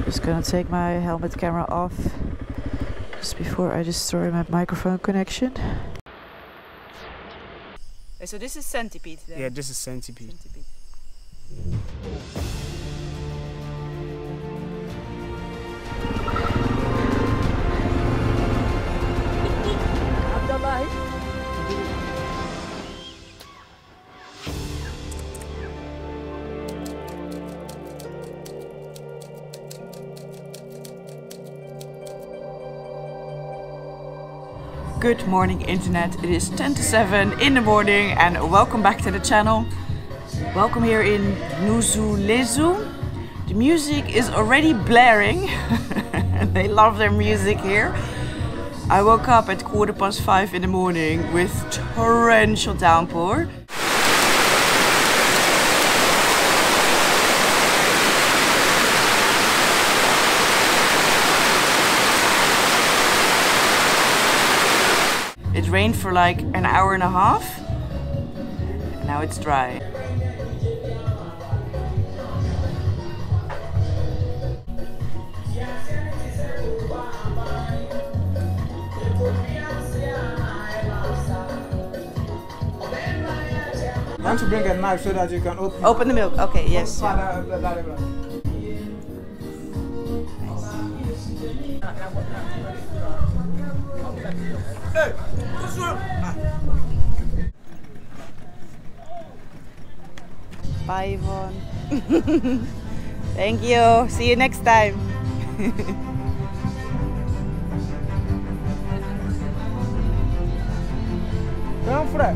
Just gonna take my helmet camera off just before I destroy my microphone connection. So this is Centipede then? Yeah, this is Centipede. Good morning internet, it is 10 to 7 in the morning and welcome back to the channel. Welcome here in Nuzulezu. The music is already blaring and they love their music here. I woke up at 5:15 in the morning with torrential downpour. It rained for like an hour and a half, and now it's dry. I want to bring a knife so that you can Open the milk, okay, yes. Bye Yvonne. Thank you. See you next time. Don't fret.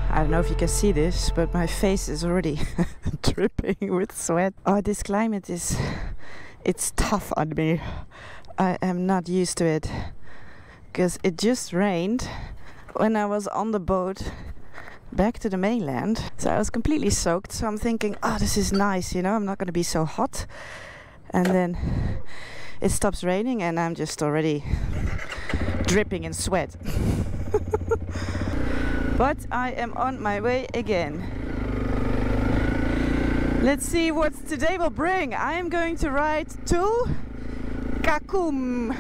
I don't know if you can see this, but my face is already dripping with sweat. Oh, this climate it's tough on me. I am not used to it because it just rained when I was on the boat back to the mainland. So I was completely soaked. So I'm thinking, oh, this is nice, you know, I'm not going to be so hot. And then it stops raining and I'm just already dripping in sweat. But I am on my way again. Let's see what today will bring. I am going to ride to Kakum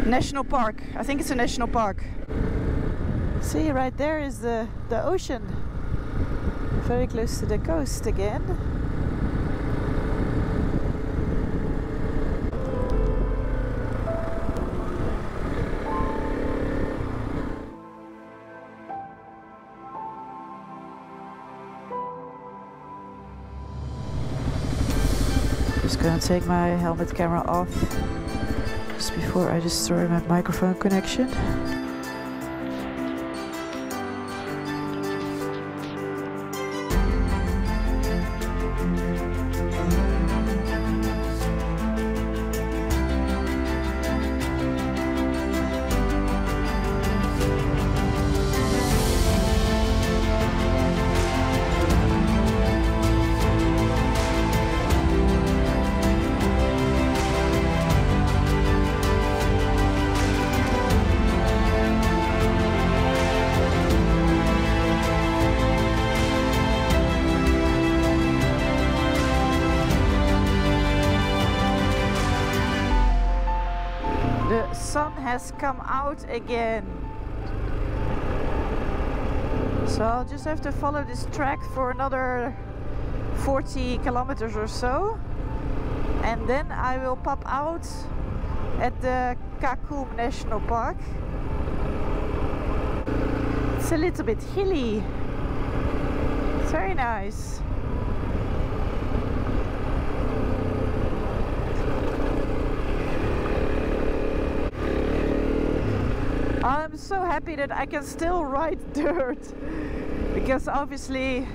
National Park. I think it's a national park. See, right there is the ocean. Very close to the coast again. Just gonna take my helmet camera off just before I destroy my microphone connection. The sun has come out again. So I'll just have to follow this track for another 40 kilometers or so. and then I will pop out at the Kakum National Park. It's a little bit hilly. It's very nice. I'm so happy that I can still ride dirt, because obviously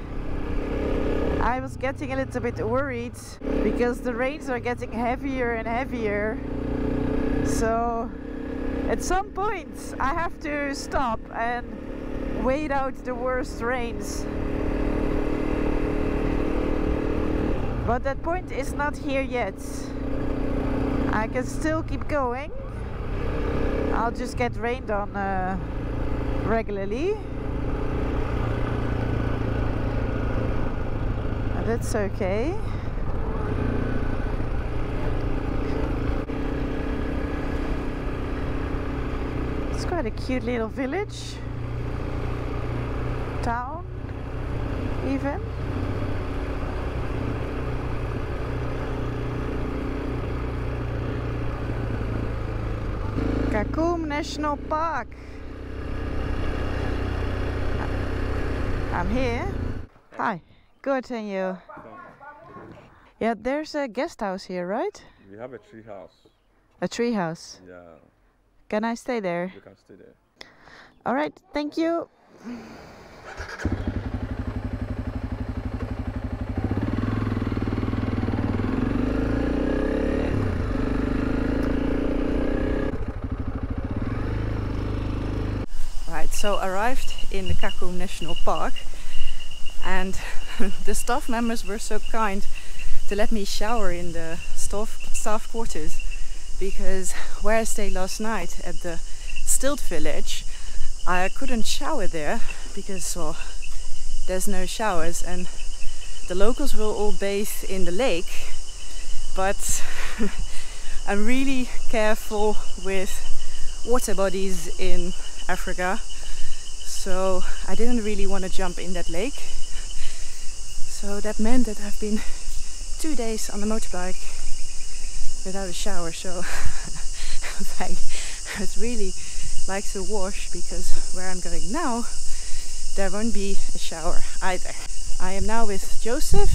I was getting a little bit worried because the rains are getting heavier and heavier. So at some point I have to stop and wait out the worst rains. But that point is not here yet. I can still keep going. I'll just get rained on regularly. And that's okay. It's quite a cute little village. Town, even. Kakum National Park. I'm here. Hi. Good, and you? Yeah, there's a guest house here, right? We have a tree house. A tree house? Yeah. Can I stay there? You can stay there. All right, thank you. So arrived in the Kakum National Park, and the staff members were so kind to let me shower in the staff quarters, because where I stayed last night at the Stilt Village, I couldn't shower there because, well, there's no showers, and the locals will all bathe in the lake. But I'm really careful with water bodies in Africa. So I didn't really want to jump in that lake. So that meant that I've been 2 days on the motorbike without a shower. So I would really like to wash, because where I'm going now, there won't be a shower either. I am now with Joseph,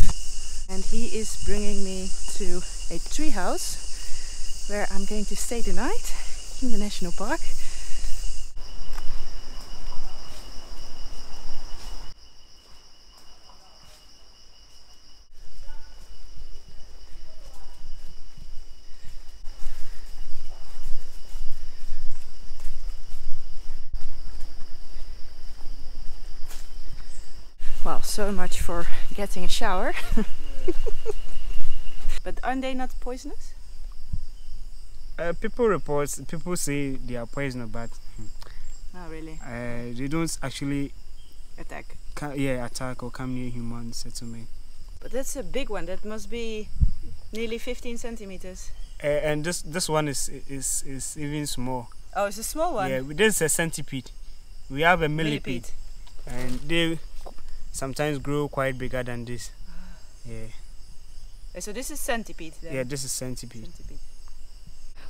and he is bringing me to a tree house where I'm going to stay the night in the national park. Well, so much for getting a shower. But aren't they not poisonous? People say they are poisonous, but not really. They don't actually Attack. Attack or come near human settlement. But that's a big one. That must be nearly 15 centimeters. And this one is even small. Oh, it's a small one. Yeah, this is a centipede. We have a millipede, and they sometimes grow quite bigger than this. Yeah. So this is centipede then? Yeah, this is centipede.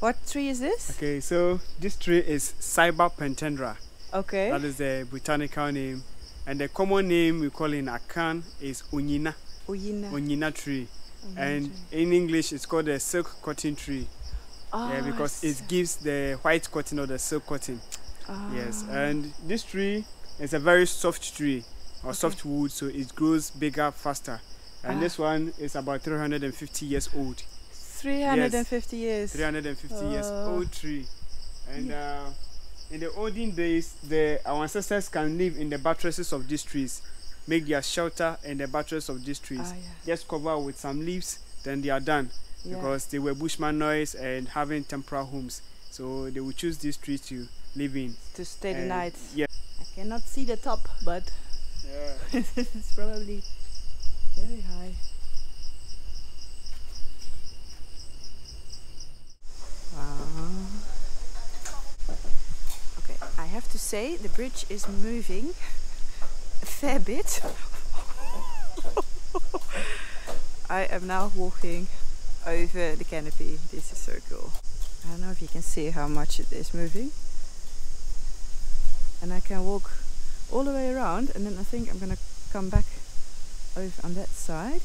What tree is this? Okay, so this tree is Ceiba pentandra. Okay. That is the botanical name. And the common name we call in Akan is Onyina. Onyina tree. And in English it's called the silk cotton tree. Oh, yeah, because it gives the white cotton or the silk cotton. Oh. Yes, and this tree is a very soft tree, or soft wood, so it grows bigger faster. And this one is about 350 years old. 350 years. 350 years old tree. And in the olden days, our ancestors can live in the buttresses of these trees, make their shelter in the buttress of these trees. Just cover with some leaves, then they are done. Because they were bushman noise and having temporary homes. So they would choose these trees to live in. To stay the night. Yeah. I cannot see the top, but it's probably very high. Wow. Okay, I have to say the bridge is moving a fair bit. I am now walking over the canopy. This is so cool. I don't know if you can see how much it is moving. And I can walk all the way around, and then I think I'm gonna come back over on that side.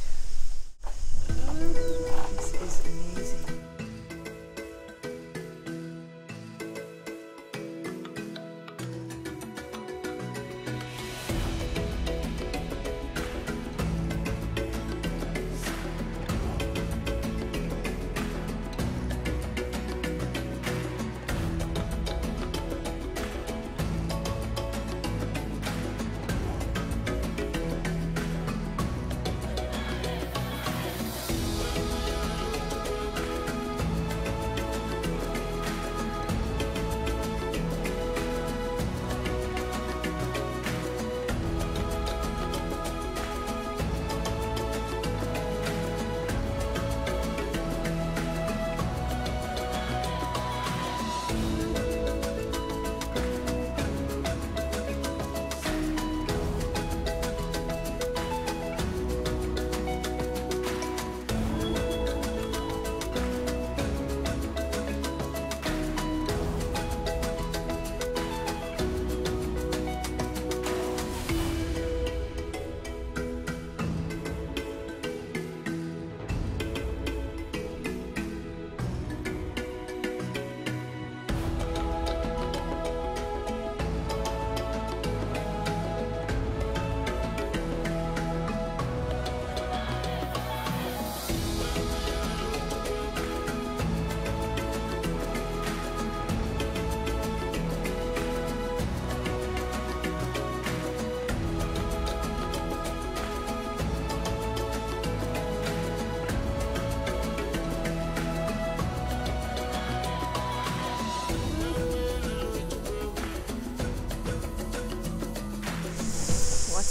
This is amazing.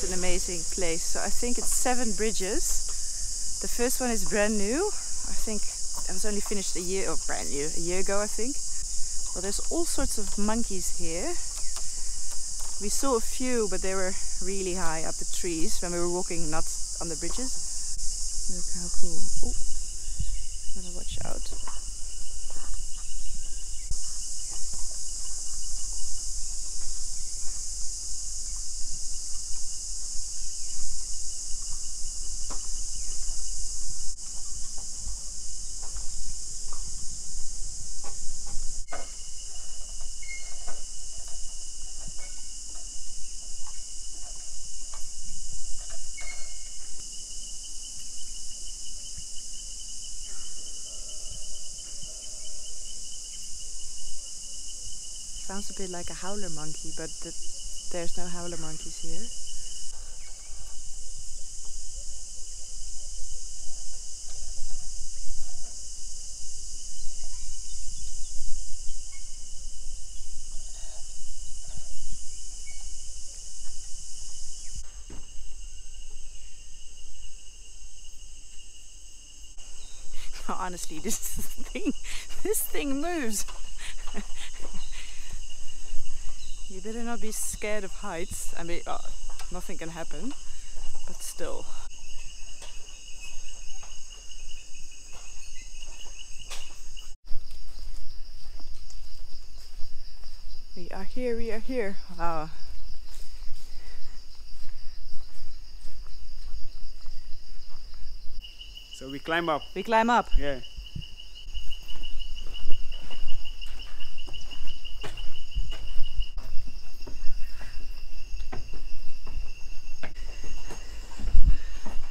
An amazing place. So I think it's 7 bridges. The first one is brand new. I think it was only finished a year ago, I think. Well, there's all sorts of monkeys here. We saw a few, but they were really high up the trees when we were walking, not on the bridges. Look how cool. Oh, gotta watch out. Sounds a bit like a howler monkey, but there's no howler monkeys here. Honestly, this thing moves. You better not be scared of heights. I mean, nothing can happen, but still. We are here. Wow. So we climb up. Yeah.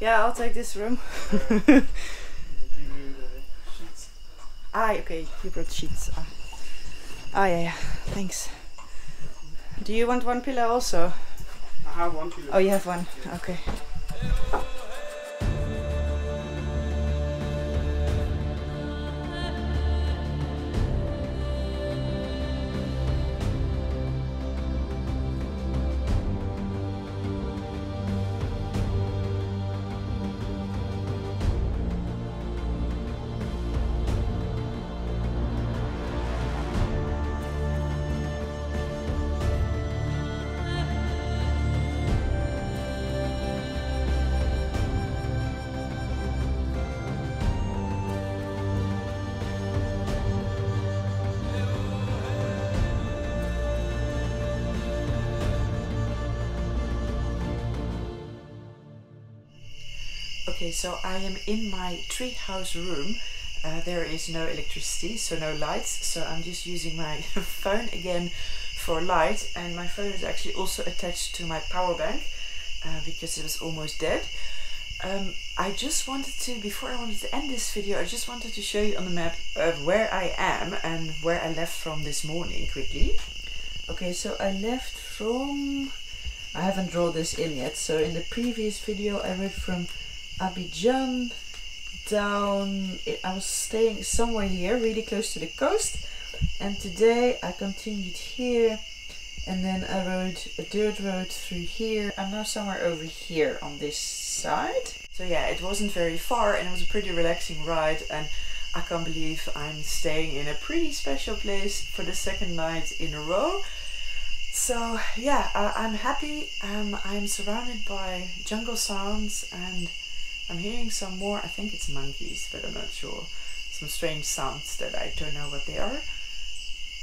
Yeah, I'll take this room. Okay, you brought sheets. Yeah, thanks. Do you want one pillow also? I have one pillow. Oh, you have one? Okay. Okay, so I am in my treehouse room. There is no electricity, so no lights, so I'm just using my phone again for light, and my phone is actually also attached to my power bank because it was almost dead. I just wanted to, before I wanted to end this video, I just wanted to show you on the map where I am and where I left from this morning quickly. Okay, so I left from, I haven't drawn this in yet, so in the previous video I went from Abidjan down, I was staying somewhere here really close to the coast, and today I continued here and then I rode a dirt road through here. I'm now somewhere over here on this side. So yeah, it wasn't very far and it was a pretty relaxing ride, and I can't believe I'm staying in a pretty special place for the second night in a row. So yeah, I'm happy. I'm surrounded by jungle sounds and I'm hearing some more, I think it's monkeys, but I'm not sure. Some strange sounds that I don't know what they are.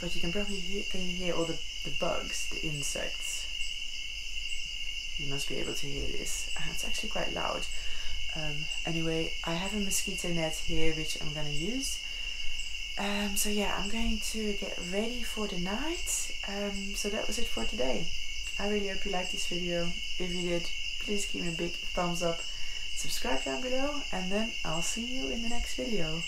But you can probably hear, can you hear all the bugs, the insects? You must be able to hear this. It's actually quite loud. Anyway, I have a mosquito net here which I'm gonna use. So yeah, I'm going to get ready for the night. So that was it for today. I really hope you liked this video. If you did, please give me a big thumbs up. Subscribe down below, and then I'll see you in the next video.